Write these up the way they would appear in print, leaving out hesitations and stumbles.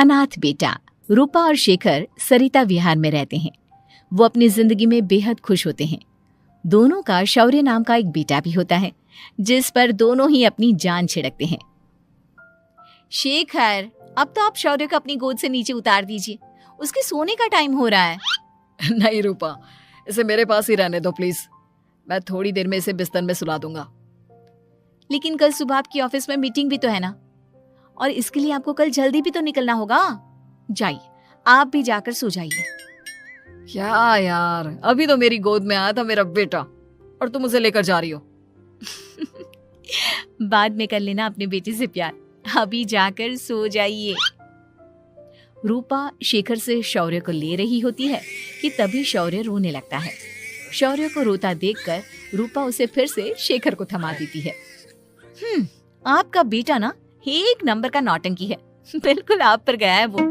अनाथ बेटा। रूपा और शेखर सरिता विहार में रहते हैं। वो अपनी जिंदगी में बेहद खुश होते हैं। दोनों का शौर्य नाम का एक बेटा भी होता है, जिस पर दोनों ही अपनी जान छिड़कते हैं। शेखर, अब तो आप शौर्य को अपनी गोद से नीचे उतार दीजिए, उसके सोने का टाइम हो रहा है। नहीं रूपा, इसे मेरे पास ही रहने दो प्लीज। मैं थोड़ी देर में इसे बिस्तर में सुला दूंगा। लेकिन कल सुबह आपकी ऑफिस में मीटिंग भी तो है ना, और इसके लिए आपको कल जल्दी भी तो निकलना होगा। जाइए, आप भी जाकर सो जाइए। क्या यार, अभी तो मेरी गोद में आया था मेरा बेटा और तुम उसे लेकर जा रही हो। बाद में कर लेना अपने बेटे से प्यार, अभी जाकर सो जाइए। रूपा शेखर से शौर्य को ले रही होती है कि तभी शौर्य रोने लगता है। शौर्य को रोता देखकर रूपा उसे फिर से शेखर को थमा देती है। आपका बेटा ना एक नंबर का नौटंकी है, बिल्कुल आप पर गया है वो।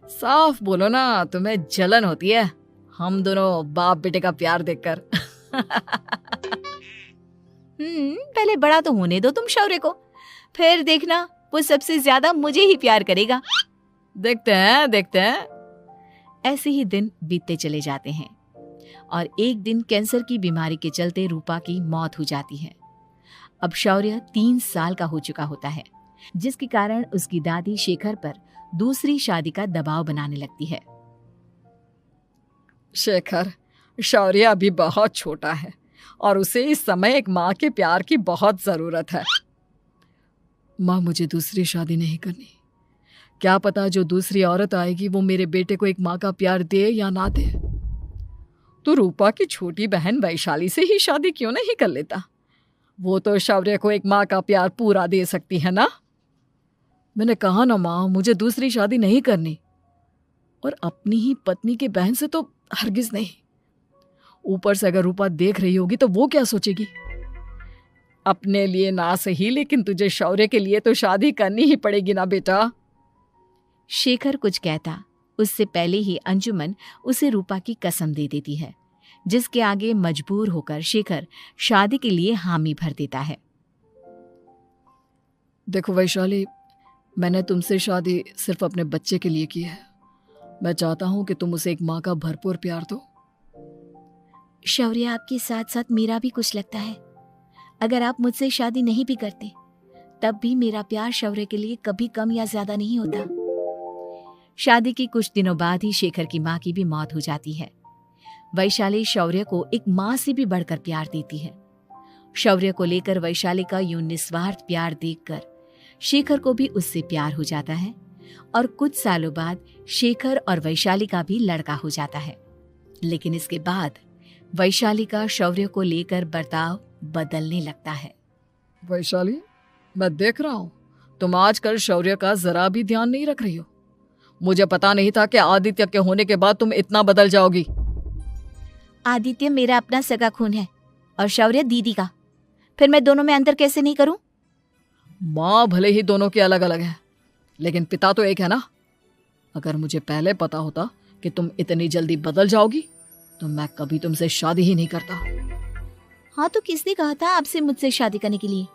साफ बोलो ना, तुम्हें जलन होती है हम दोनों बाप बेटे का प्यार देखकर। पहले बड़ा तो होने दो तुम शौर्य को, फिर देखना वो सबसे ज्यादा मुझे ही प्यार करेगा। देखते हैं। ऐसे ही दिन बीतते चले जाते हैं और एक दिन कैंसर की बीमारी के चलते रूपा की मौत हो जाती है। अब शौर्य 3 साल का हो चुका होता है, जिसके कारण उसकी दादी शेखर पर दूसरी शादी का दबाव बनाने लगती है। शेखर, शौर्य अभी बहुत छोटा है और उसे इस समय एक माँ के प्यार की बहुत जरूरत है। माँ, मुझे दूसरी शादी नहीं करनी। क्या पता जो दूसरी औरत आएगी वो मेरे बेटे को एक माँ का प्यार दे या ना दे। तो रूपा की छोटी बहन वैशाली से ही शादी क्यों नहीं कर लेता? वो तो शौर्य को एक माँ का प्यार पूरा दे सकती है ना। मैंने कहा ना माँ, मुझे दूसरी शादी नहीं करनी, और अपनी ही पत्नी की बहन से तो हरगिज नहीं। ऊपर से अगर रूपा देख रही होगी तो वो क्या सोचेगी? अपने लिए ना सही, लेकिन तुझे शौर्य के लिए तो शादी करनी ही पड़ेगी ना बेटा। शेखर कुछ कहता उससे पहले ही अंजुमन उसे रूपा की कसम दे देती है, जिसके आगे मजबूर होकर शेखर शादी के लिए हामी भर देता है। देखो वैशाली, मैंने तुमसे शादी सिर्फ अपने बच्चे के लिए की है। मैं चाहता हूं कि तुम उसे एक माँ का भरपूर प्यार दो। शौर्य, आपके साथ साथ मेरा भी कुछ लगता है। अगर आप मुझसे शादी नहीं भी करते तब भी मेरा प्यार शौर्य के लिए कभी कम या ज्यादा नहीं होता। शादी के कुछ दिनों बाद ही शेखर की माँ की भी मौत हो जाती है। वैशाली शौर्य को एक माँ से भी बढ़कर प्यार देती है। शौर्य को लेकर वैशाली का यूं निस्वार्थ प्यार देखकर शेखर को भी उससे प्यार हो जाता है और कुछ सालों बाद शेखर और वैशाली का भी लड़का हो जाता है। लेकिन इसके बाद वैशाली का शौर्य को लेकर बर्ताव बदलने लगता है। वैशाली, मैं देख रहा हूँ तुम आजकल शौर्य का जरा भी ध्यान नहीं रख रही हो। मुझे पता नहीं था कि आदित्य के होने के बाद तुम इतना बदल जाओगी। आदित्य मेरा अपना सगा खून है और शौर्य दीदी का, फिर मैं दोनों में अंतर कैसे नहीं करूं? माँ भले ही दोनों की अलग अलग है, लेकिन पिता तो एक है ना। अगर मुझे पहले पता होता कि तुम इतनी जल्दी बदल जाओगी तो मैं कभी तुमसे शादी ही नहीं करता। हाँ, तो किसने कहा था आपसे मुझसे शादी करने के लिए?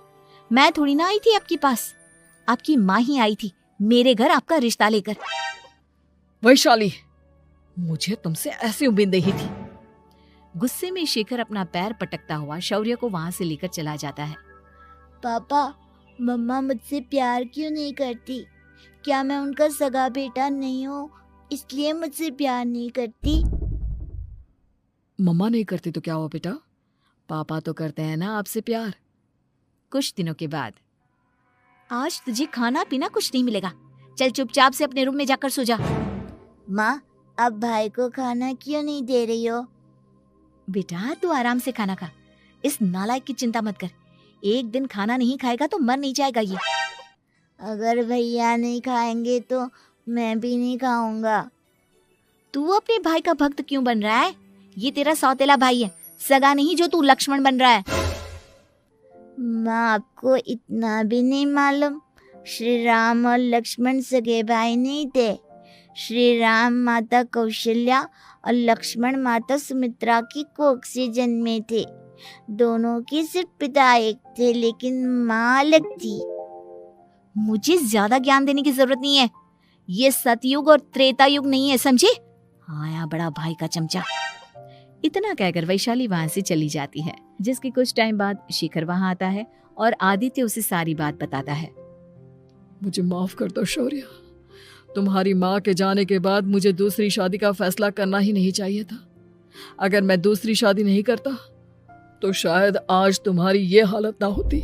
मैं थोड़ी ना आई थी आपके पास, आपकी माँ ही आई थी मेरे घर आपका रिश्ता लेकर। वैशाली, मुझे तुमसे ऐसी उम्मीद नहीं थी। गुस्से में शेखर अपना पैर पटकता हुआ शौर्य को वहां से लेकर चला जाता है। पापा, मम्मा मुझसे प्यार क्यों नहीं करती? क्या मैं उनका सगा बेटा नहीं हूँ इसलिए मुझसे प्यार नहीं करती? मम्मा नहीं करती तो क्या हुआ बेटा, पापा तो करते हैं ना आपसे प्यार। कुछ दिनों के बाद, आज तुझे खाना पीना कुछ नहीं मिलेगा, चल चुपचाप से अपने रूम में जाकर सो जा। माँ, अब भाई को खाना क्यों नहीं दे रही हो? बेटा तू आराम से खाना खा, इस नालायक की चिंता मत कर। एक दिन खाना नहीं खाएगा तो मर नहीं जाएगा ये। अगर भैया नहीं खाएंगे तो मैं भी नहीं खाऊंगा। तू अपने भाई का भक्त क्यों बन रहा है? ये तेरा सौतेला भाई है, सगा नहीं जो तू लक्ष्मण बन रहा है। माँ, आपको इतना भी नहीं मालूम? श्री राम और लक्ष्मण सगे भाई नहीं थे। श्री राम माता कौशल्या और लक्ष्मण माता सुमित्रा की कोख से जन्मे थे। दोनों के सिर्फ पिता एक थे, लेकिन माँ अलग थी। मुझे ज्यादा ज्ञान देने की जरूरत नहीं है, ये सतयुग और त्रेता युग नहीं है, समझे? आया बड़ा भाई का चमचा। इतना कहकर वैशाली वहां से चली जाती है। जिसके कुछ टाइम बाद शिखर वहां आता है और आदित्य उसे सारी बात बताता है। मुझे माफ कर दो शौर्य, तुम्हारी माँ के जाने के बाद मुझे दूसरी शादी का फैसला करना ही नहीं चाहिए था। अगर मैं दूसरी शादी नहीं करता तो शायद आज तुम्हारी ये हालत ना होती।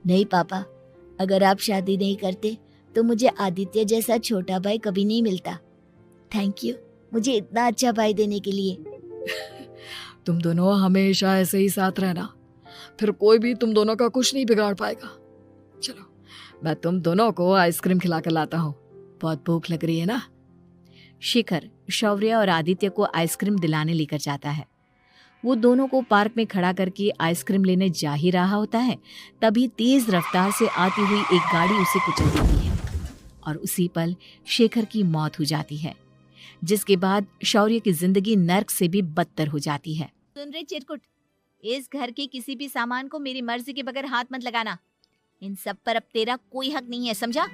नहीं पापा, अगर आप शादी नहीं करते तो मुझे आदित्य जैसा छोटा भाई कभी नहीं मिलता। थैंक यू मुझे इतना अच्छा भाई देने के लिए। तुम दोनों हमेशा ऐसे ही साथ रहना, फिर कोई भी तुम दोनों का कुछ नहीं बिगाड़ पाएगा। चलो मैं तुम दोनों को आइसक्रीम खिला कर लाता हूँ, बहुत भूख लग रही है ना। शिखर शौर्य और आदित्य को आइसक्रीम दिलाने लेकर जाता है। वो दोनों को पार्क में खड़ा करके आइसक्रीम लेने जा ही रहा होता है, तभी तेज रफ्तार से आती हुई एक गाड़ी उसे कुचल देती है और उसी पल शेखर की मौत हो जाती है, जिसके बाद शौर्य की जिंदगी नर्क से भी बदतर हो जाती है। सुन रे चिरकुट, इस घर के किसी भी सामान को मेरी मर्जी के बगैर हाथ मत लगाना। इन सब पर अब तेरा कोई हक नहीं है, समझा?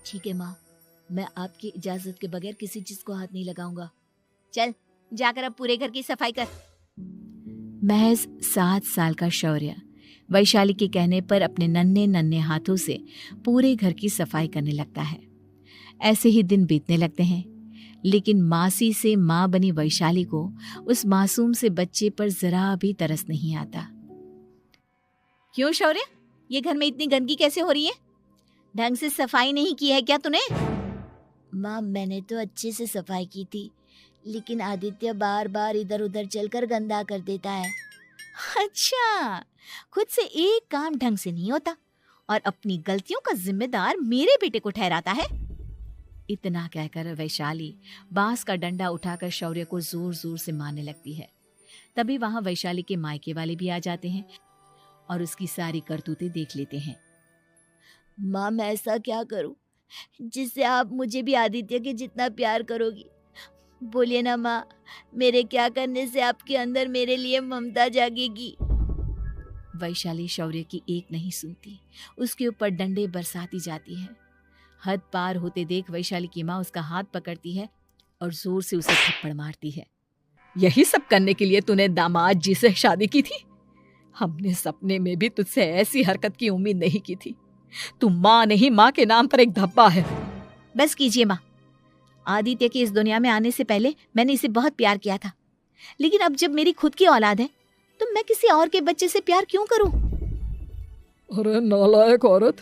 ठीक है माँ, मैं आपकी इजाजत के बगैर किसी चीज को हाथ नहीं लगाऊंगा। चल जाकर अब पूरे घर की सफाई कर। महज 7 साल का शौर्य वैशाली के कहने पर अपने नन्हे नन्हे हाथों से पूरे घर की सफाई करने लगता है। ऐसे ही दिन बीतने लगते हैं, लेकिन मासी से माँ बनी वैशाली को उस मासूम से बच्चे पर जरा भी तरस नहीं आता। क्यों शौर्य, ये घर में इतनी गंदगी कैसे हो रही है? ढंग से सफाई नहीं की है क्या तूने? माँ मैंने तो अच्छे से सफाई की थी, लेकिन आदित्य बार बार इधर उधर चलकर गंदा कर देता है। अच्छा, खुद से एक काम ढंग से नहीं होता और अपनी गलतियों का जिम्मेदार मेरे बेटे को ठहराता है। इतना कहकर वैशाली बांस का डंडा उठाकर शौर्य को जोर जोर से मारने लगती है। तभी वहां वैशाली के मायके वाले भी आ जाते हैं और उसकी सारी करतूतें देख लेते हैं। माँ मैं ऐसा क्या करूं जिससे आप मुझे भी आदित्य के जितना प्यार करोगी? बोलिए ना माँ, मेरे क्या करने से आपके अंदर मेरे लिए ममता जागेगी? वैशाली शौर्य की एक नहीं सुनती, उसके ऊपर डंडे बरसाती जाती है। हद पार होते देख वैशाली की माँ उसका हाथ पकड़ती है और जोर से उसे थप्पड़ मारती है। यही सब करने के लिए तूने दामाद जी से शादी की थी? हमने सपने में भी तुझसे ऐसी हरकत की उम्मीद नहीं की थी। तू माँ नहीं, माँ के नाम पर एक धब्बा है। बस कीजिए माँ, आदित्य के इस दुनिया में आने से पहले मैंने इसे बहुत प्यार किया था, लेकिन अब जब मेरी खुद की औलाद है तो मैं किसी और के बच्चे से प्यार क्यों करूं? अरे नालायक औरत,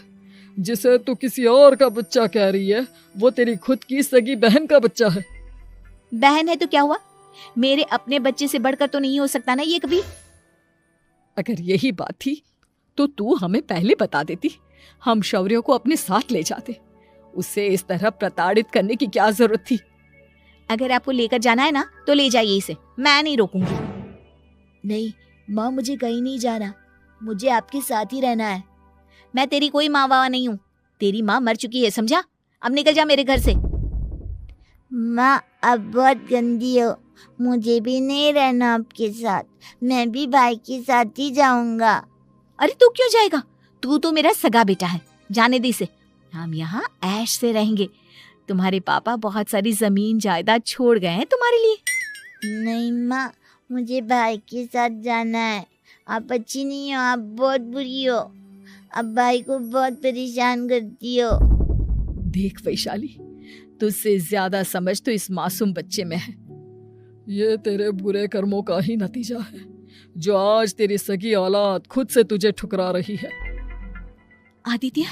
जिसे तू किसी और का बच्चा कह रही है वो तेरी खुद की सगी बहन का बच्चा है। बहन है तो क्या हुआ, मेरे अपने बच्चे से बढ़कर तो नहीं हो सकता ना ये कभी। अगर यही बात थी तो तू हमें पहले बता देती, हम शौर्य को अपने साथ ले जाते। उसे इस तरह प्रताड़ित करने की क्या जरूरत थी? अगर आपको लेकर जाना है ना तो ले जाइए इसे, मैं नहीं रोकूंगी। नहीं माँ, मुझे कहीं नहीं जाना, मुझे आपके साथ ही रहना है। मैं तेरी कोई माँ बाबा नहीं हूँ, तेरी माँ मर चुकी है, समझा? अब निकल जा मेरे घर से। माँ आप बहुत गंदी हो, मुझे भी नहीं रहना आपके साथ, मैं भी भाई के साथ ही जाऊंगा। अरे तू क्यों जाएगा, तू तो मेरा सगा बेटा है, जाने दे इसे। हम यहाँ ऐश से रहेंगे, तुम्हारे पापा बहुत सारी जमीन जायदाद छोड़ गए हैं तुम्हारे लिए। नहीं माँ, मुझे भाई के साथ जाना है। आप अच्छी नहीं हो, आप बहुत बुरी हो, आप भाई को बहुत परेशान करती हो। देख वैशाली, तुझसे ज्यादा समझ तो इस मासूम बच्चे में है। ये तेरे बुरे कर्मों का ही नतीजा है जो आज तेरी सगी औलाद खुद से तुझे ठुकरा रही है। आदित्य,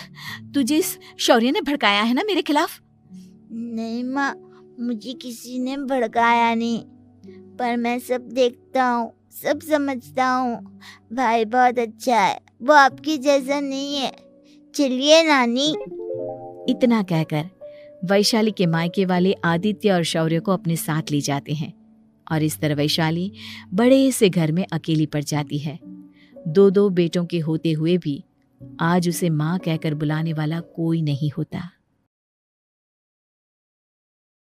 तुझे इस शौर्य ने भड़काया है ना मेरे खिलाफ? नहीं माँ, मुझे किसी ने भड़काया नहीं, पर मैं सब देखता हूँ, सब समझता हूँ। भाई बहुत अच्छा है, वो आपकी जैसा नहीं है। चलिए नानी। इतना कहकर वैशाली के मायके वाले आदित्य और शौर्य को अपने साथ ले जाते हैं और इस तरह वैशाली बड़े से घर में अकेली पड़ जाती है। 2 बेटों के होते हुए भी आज उसे माँ कहकर बुलाने वाला कोई नहीं होता।